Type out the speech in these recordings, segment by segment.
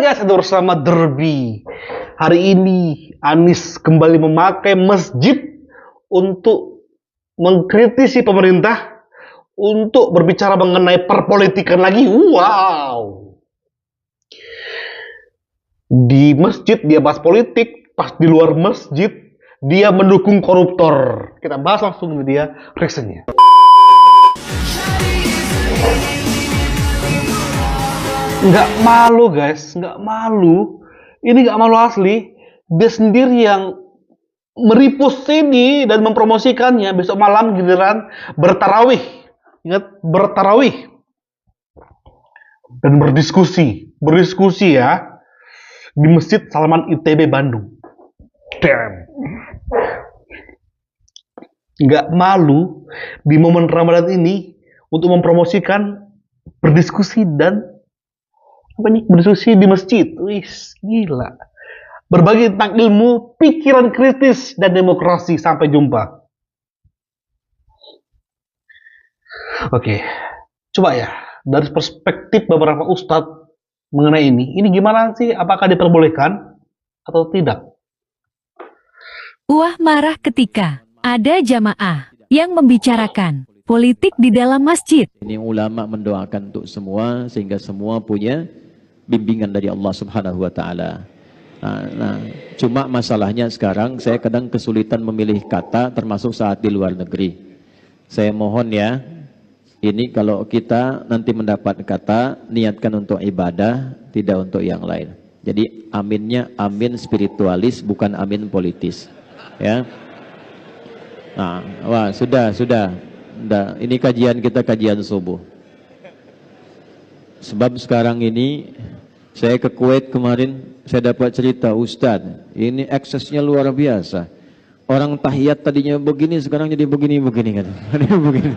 guys, ada bersama Derby. Hari ini Anies kembali memakai masjid untuk mengkritisi pemerintah, untuk berbicara mengenai perpolitikan lagi. Wow. Di masjid dia bahas politik, pas di luar masjid dia mendukung koruptor. Kita bahas langsung dia reaksinya. Nggak malu guys, nggak malu. Ini nggak malu asli. Dia sendiri yang meripus ini dan mempromosikannya. Besok malam giliran bertarawih. Ingat, bertarawih. Dan berdiskusi. Berdiskusi ya. Di Masjid Salman ITB Bandung. Damn. Nggak malu di momen Ramadan ini untuk mempromosikan berdiskusi dan berdiskusi di masjid. Wis, gila. Berbagi tentang ilmu, pikiran kritis, dan demokrasi. Sampai jumpa. Oke, coba ya, dari perspektif beberapa ustadz mengenai ini gimana sih? Apakah diperbolehkan atau tidak? Wah marah ketika ada jamaah yang membicarakan politik di dalam masjid. Ini ulama mendoakan untuk semua sehingga semua punya bimbingan dari Allah Subhanahu wa taala. Nah, cuma masalahnya sekarang saya kadang kesulitan memilih kata termasuk saat di luar negeri. Saya mohon ya, ini kalau kita nanti mendapat kata niatkan untuk ibadah, tidak untuk yang lain. Jadi aminnya amin spiritualis bukan amin politis. Ya. Nah, wah sudah. Ini kajian kita kajian subuh. Sebab sekarang ini saya ke Kuwait kemarin, saya dapat cerita Ustadz, ini eksesnya luar biasa. Orang tahiyat tadinya begini, sekarang jadi begini kan. Begini.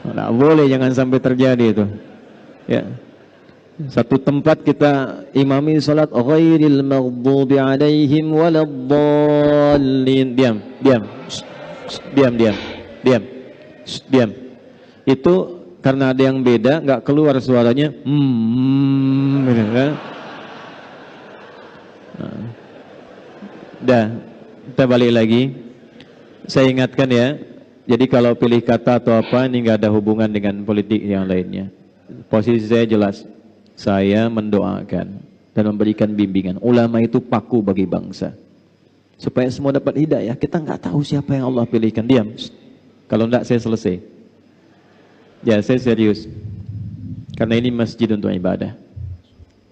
Nggak boleh, jangan sampai terjadi itu. Ya. Satu tempat kita imami salat ghairil maghdubi alaihim waladdallin. Diam. Itu karena ada yang beda, nggak keluar suaranya. Gitu kan? Dah, kita balik lagi. Saya ingatkan ya. Jadi kalau pilih kata atau apa, ini nggak ada hubungan dengan politik yang lainnya. Posisi saya jelas. Saya mendoakan dan memberikan bimbingan. Ulama itu paku bagi bangsa. Supaya semua dapat hidayah. Kita nggak tahu siapa yang Allah pilihkan. Diam. Kalau enggak saya selesai. Ya saya serius. Karena ini masjid untuk ibadah.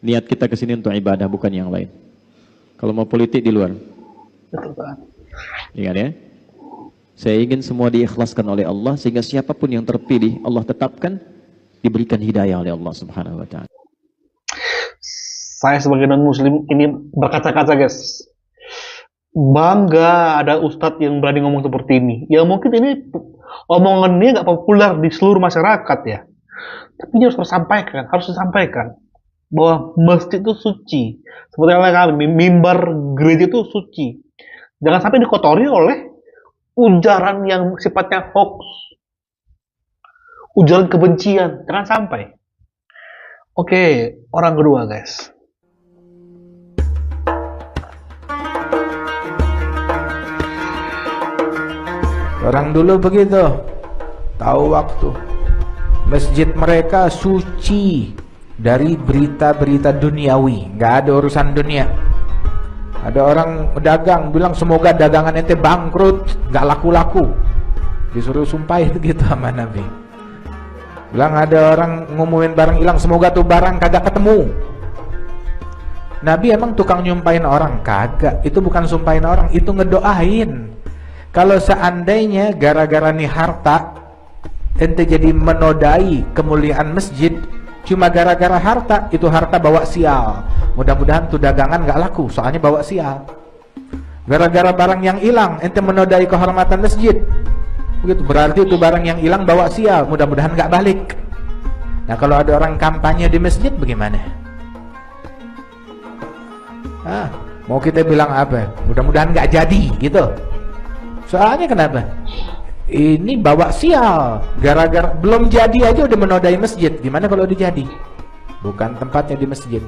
Niat kita kesini untuk ibadah bukan yang lain. Kalau mau politik di luar. Ingat ya. Saya ingin semua diikhlaskan oleh Allah sehingga siapapun yang terpilih Allah tetapkan diberikan hidayah oleh Allah Subhanahu wa taala. Saya sebagai non muslim ini berkaca-kaca guys. Bangga ada ustadz yang berani ngomong seperti ini. Ya mungkin ini omongannya nggak populer di seluruh masyarakat ya. Tapi ini harus disampaikan bahwa masjid itu suci. Seperti yang kami, mimbar gereja itu suci. Jangan sampai dikotori oleh ujaran yang sifatnya hoax, ujaran kebencian. Jangan sampai. Oke, orang kedua guys. Orang dulu begitu, tahu waktu. Masjid mereka suci dari berita-berita duniawi, nggak ada urusan dunia. Ada orang dagang bilang semoga dagangan ente bangkrut, nggak laku-laku. Disuruh sumpahin gitu sama Nabi. Bilang ada orang ngumumin barang hilang, semoga tuh barang kagak ketemu. Nabi emang tukang nyumpahin orang? Kagak, itu bukan sumpahin orang, itu ngedoain. Kalau seandainya gara-gara nih harta ente jadi menodai kemuliaan masjid, cuma gara-gara harta, itu harta bawa sial. Mudah-mudahan tuh dagangan gak laku, soalnya bawa sial. Gara-gara barang yang hilang ente menodai kehormatan masjid, begitu berarti itu barang yang hilang bawa sial, mudah-mudahan gak balik. Nah kalau ada orang kampanye di masjid bagaimana? Mau kita bilang apa? Mudah-mudahan gak jadi gitu. Soalnya kenapa? Ini bawa sial, gara-gara belum jadi aja udah menodai masjid. Gimana kalau udah jadi? Bukan tempatnya di masjid.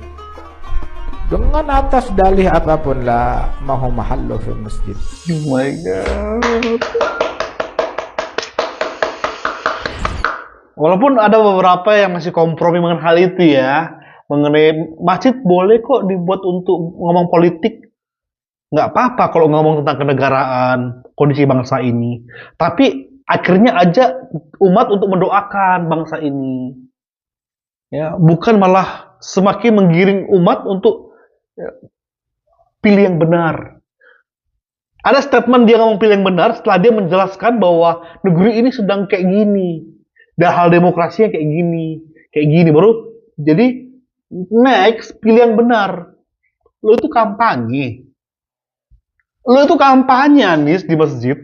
dengan atas dalih apapun la mahu mahallu fil masjid. Oh my god. Walaupun ada beberapa yang masih kompromi mengenai hal itu ya, mengenai masjid boleh kok dibuat untuk ngomong politik, nggak apa-apa kalau ngomong tentang kenegaraan, kondisi bangsa ini. Tapi akhirnya ajak umat untuk mendoakan bangsa ini, ya, bukan malah semakin menggiring umat untuk ya, pilih yang benar. Ada statement dia ngomong pilih yang benar setelah dia menjelaskan bahwa negeri ini sedang kayak gini, dan hal demokrasinya kayak gini, baru jadi next pilih yang benar. Lo itu kampanye, Anies di masjid.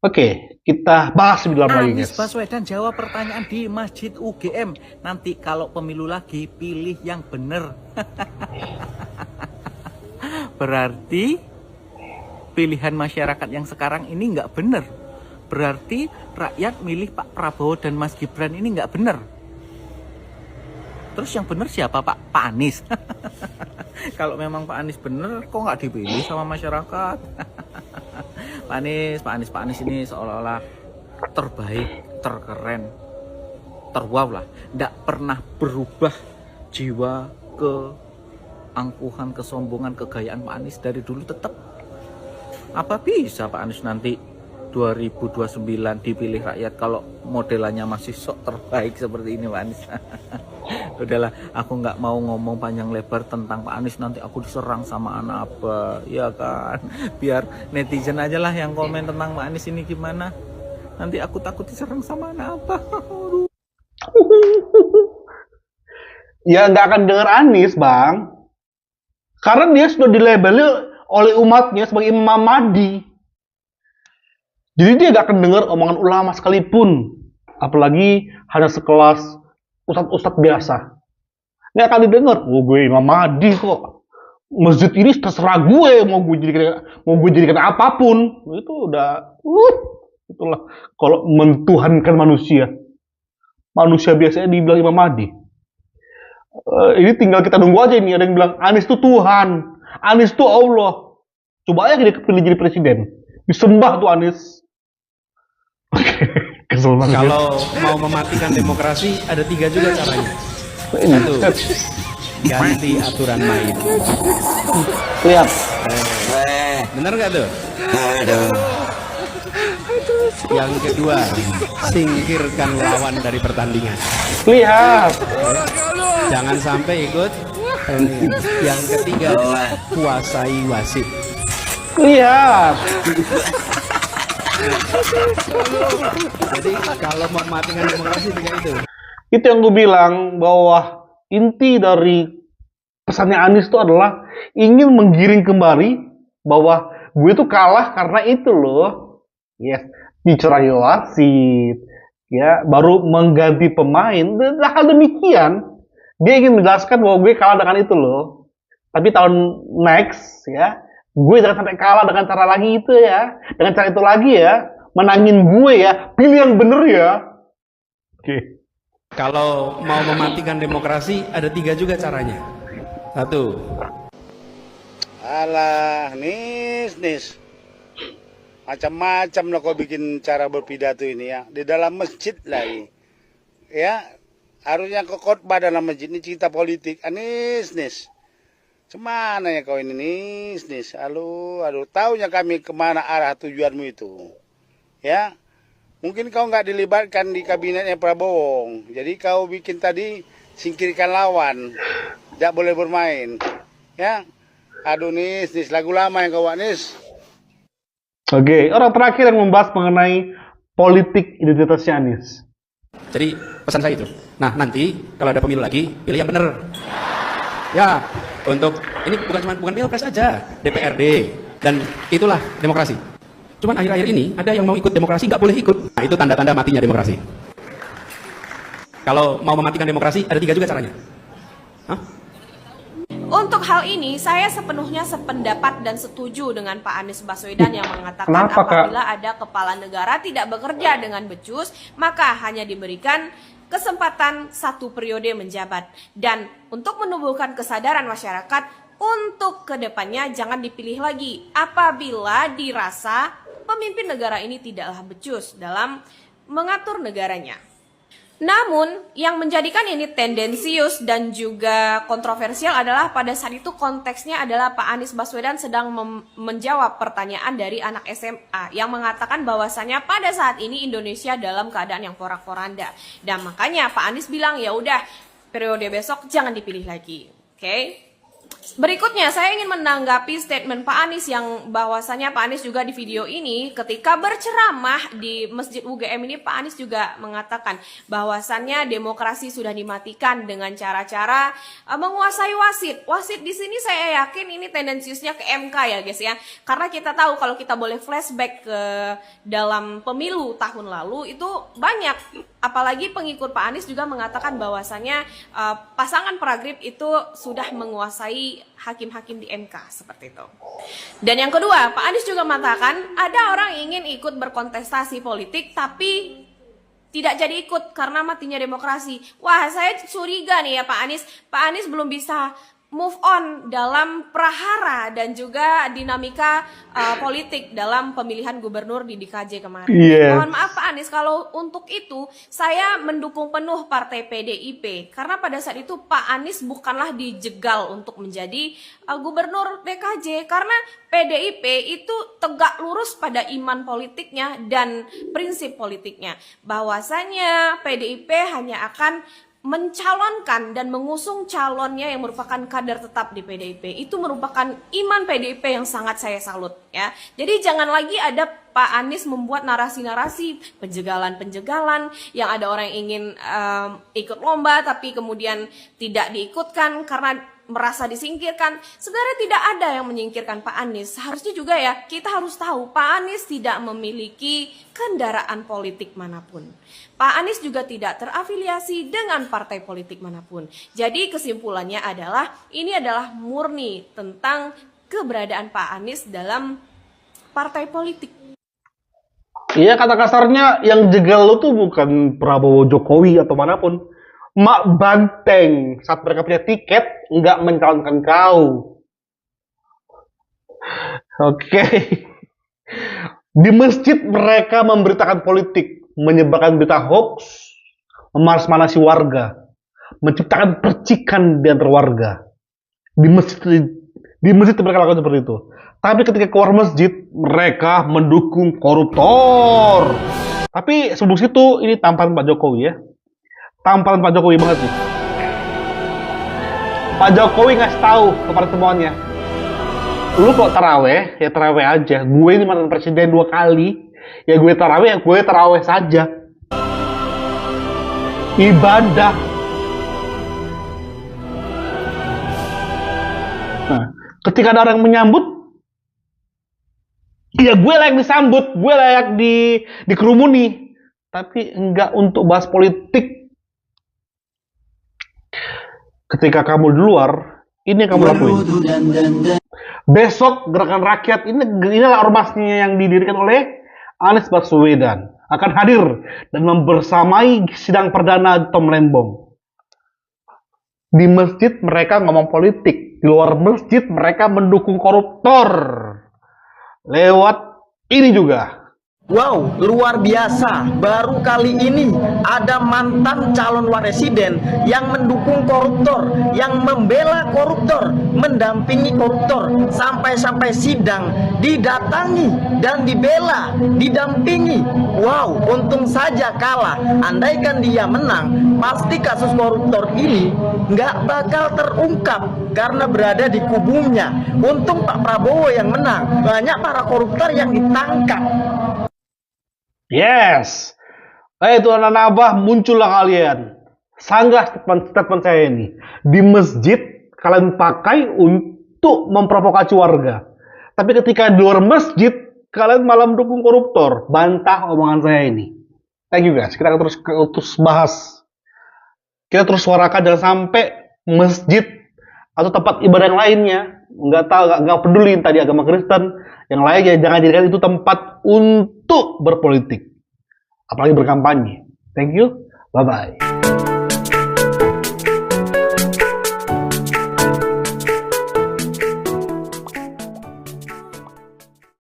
Oke, kita bahas lebih dalam lagi, Anies guys. Baswedan jawab pertanyaan di Masjid UGM. Nanti kalau pemilu lagi, pilih yang bener. Berarti pilihan masyarakat yang sekarang ini nggak bener. Berarti rakyat milih Pak Prabowo dan Mas Gibran ini nggak bener. Terus yang bener siapa, Pak? Pak Anies. Kalau memang Pak Anies bener, kok nggak dipilih sama masyarakat? Pak Anies ini seolah-olah terbaik, terkeren, terwow lah. Nggak pernah berubah jiwa keangkuhan, kesombongan, kegayaan Pak Anies dari dulu tetap. Apa bisa Pak Anies nanti 2029 dipilih rakyat kalau modelannya masih sok terbaik seperti ini Pak Anies? Udahlah, aku nggak mau ngomong panjang lebar tentang Pak Anies, nanti aku diserang sama anak apa, ya kan? Biar netizen aja lah yang komen tentang Pak Anies ini gimana. Nanti aku takut diserang sama anak apa. Ya nggak akan dengar Anies, Bang. Karena dia sudah dilabeli oleh umatnya sebagai Imam Mahdi. Jadi dia nggak akan dengar omongan ulama sekalipun. Apalagi hanya sekelas ustadz-ustadz biasa. Nggak akan didengar. Oh, gue Imam Mahdi kok. Masjid ini terserah gue mau gue jadikan apapun. Itu udah itulah kalau mentuhankan manusia. Manusia biasanya dibilang Imam Mahdi. Ini tinggal kita nunggu aja ini. Ada yang bilang Anies itu Tuhan, Anies itu Allah. Coba aja dia kepilih jadi presiden, disembah tuh Anies. Kesel banget. Kalau mau mematikan demokrasi ada 3 juga caranya. Satu, ganti aturan main. Lihat. Bener nggak tuh? Yang kedua, singkirkan lawan dari pertandingan. Lihat. Jangan sampai ikut. Yang ketiga, kuasai wasit. Lihat. Jadi kalau mau mematikan demokrasi dengan itu. Itu yang gue bilang bahwa inti dari pesannya Anies itu adalah ingin menggiring kembali bahwa gue tuh kalah karena itu loh. Yes, dicerai wasit. Ya, baru mengganti pemain. Hal demikian dia ingin menjelaskan bahwa gue kalah dengan itu loh. Tapi tahun next ya, gue jangan sampai kalah dengan cara lagi itu ya. Dengan cara itu lagi ya. Menangin gue ya. Pilih yang bener ya. Oke. Kalau mau mematikan demokrasi ada 3 juga caranya. Satu, Alah, nis. Macam-macam lah kau bikin cara berpidato ini ya. Di dalam masjid lagi. Ya, harusnya kau khotbah dalam masjid ini cerita politik. Nis. Cemana ya kau ini nis. Aduh, taunya kami kemana arah tujuanmu itu. Ya, mungkin kau nggak dilibatkan di kabinetnya Prabowo. Jadi kau bikin tadi singkirkan lawan. Tidak boleh bermain. Ya, aduh nis, lagu lama yang kau buat nis. Oke, orang terakhir yang membahas mengenai politik identitasnya Anies. jadi pesan saya itu. Nah nanti kalau ada pemilu lagi, pilih yang benar. Ya, untuk ini bukan pilpres aja, DPRD, dan itulah demokrasi. Cuman akhir-akhir ini ada yang mau ikut demokrasi nggak boleh ikut. Nah itu tanda-tanda matinya demokrasi. Kalau mau mematikan demokrasi ada 3 juga caranya. Hah? Untuk hal ini, saya sepenuhnya sependapat dan setuju dengan Pak Anies Baswedan yang mengatakan Kenapa, Kak? apabila ada kepala negara tidak bekerja dengan becus, maka hanya diberikan kesempatan 1 periode menjabat. Dan untuk menumbuhkan kesadaran masyarakat, untuk kedepannya jangan dipilih lagi apabila dirasa pemimpin negara ini tidaklah becus dalam mengatur negaranya. Namun, yang menjadikan ini tendensius dan juga kontroversial adalah pada saat itu konteksnya adalah Pak Anies Baswedan sedang menjawab pertanyaan dari anak SMA yang mengatakan bahwasannya pada saat ini Indonesia dalam keadaan yang porak-poranda. Dan makanya Pak Anies bilang, ya udah periode besok jangan dipilih lagi. Oke? Berikutnya saya ingin menanggapi statement Pak Anies yang bahwasannya Pak Anies juga di video ini ketika berceramah di Masjid UGM ini, Pak Anies juga mengatakan bahwasannya demokrasi sudah dimatikan dengan cara-cara menguasai wasit. Wasit di sini saya yakin ini tendensiusnya ke MK ya guys ya. Karena kita tahu kalau kita boleh flashback ke dalam pemilu tahun lalu itu banyak, apalagi pengikut Pak Anies juga mengatakan bahwasannya pasangan Pragrip itu sudah menguasai hakim-hakim di MK seperti itu. Dan yang kedua, Pak Anies juga mengatakan ada orang ingin ikut berkontestasi politik tapi tidak jadi ikut karena matinya demokrasi. Wah, saya curiga nih ya Pak Anies. Pak Anies belum bisa move on dalam prahara dan juga dinamika politik dalam pemilihan gubernur di DKJ kemarin. Mohon maaf Pak Anies, kalau untuk itu saya mendukung penuh partai PDIP karena pada saat itu Pak Anies bukanlah dijegal untuk menjadi gubernur DKJ karena PDIP itu tegak lurus pada iman politiknya dan prinsip politiknya bahwasanya PDIP hanya akan mencalonkan dan mengusung calonnya yang merupakan kader tetap di PDIP. Itu merupakan iman PDIP yang sangat saya salut ya. Jadi jangan lagi ada Pak Anies membuat narasi-narasi penjegalan-penjegalan yang ada orang yang ingin ikut lomba tapi kemudian tidak diikutkan karena merasa disingkirkan. Sebenarnya tidak ada yang menyingkirkan Pak Anies. Seharusnya juga ya kita harus tahu Pak Anies tidak memiliki kendaraan politik manapun. Pak Anies juga tidak terafiliasi dengan partai politik manapun. Jadi kesimpulannya adalah ini adalah murni tentang keberadaan Pak Anies dalam partai politik. Iya, kata kasarnya yang jegal lo tuh bukan Prabowo, Jokowi atau manapun. Mak Banteng saat mereka punya tiket nggak mencalonkan kau. Oke. Di masjid mereka memberitakan politik, menyebarkan berita hoax, memanas-manasi warga, menciptakan percikan di antara warga. Di masjid mereka lakukan seperti itu. Tapi ketika keluar masjid, mereka mendukung koruptor. Tapi sebelum situ, ini tamparan Pak Jokowi ya. Tamparan Pak Jokowi banget nih. Pak Jokowi ngasih tahu kepada semuanya, lu kok taraweh, ya taraweh aja. Gue ini mantan presiden 2 kali, ya gue taraweh saja. Ibadah. Nah, ketika ada orang menyambut, ya gue layak disambut, gue layak dikerumuni. Tapi enggak untuk bahas politik. Ketika kamu di luar, ini yang kamu lakuin. Besok gerakan rakyat inilah ormasnya yang didirikan oleh Anies Baswedan akan hadir dan membersamai sidang perdana Tom Lembong. Di masjid mereka ngomong politik, di luar masjid mereka mendukung koruptor. Lewat ini juga. Wow, luar biasa. Baru kali ini ada mantan calon presiden yang mendukung koruptor, yang membela koruptor, mendampingi koruptor, sampai-sampai sidang didatangi dan dibela, didampingi. Wow, untung saja kalah. Andaikan dia menang, pasti kasus koruptor ini nggak bakal terungkap karena berada di kubunya. Untung Pak Prabowo yang menang, banyak para koruptor yang ditangkap. Yes, Tuan Abah, muncullah kalian. Sanggah statement saya ini. Di masjid kalian pakai untuk memprovokasi warga. Tapi ketika di luar masjid kalian malah mendukung koruptor. Bantah omongan saya ini. Thank you guys. Kita akan terus bahas. Kita terus suarakan jangan sampai masjid atau tempat ibadah yang lainnya, nggak peduli tadi agama Kristen, yang lainnya jangan jadikan itu tempat untuk berpolitik, apalagi berkampanye. Thank you, bye bye.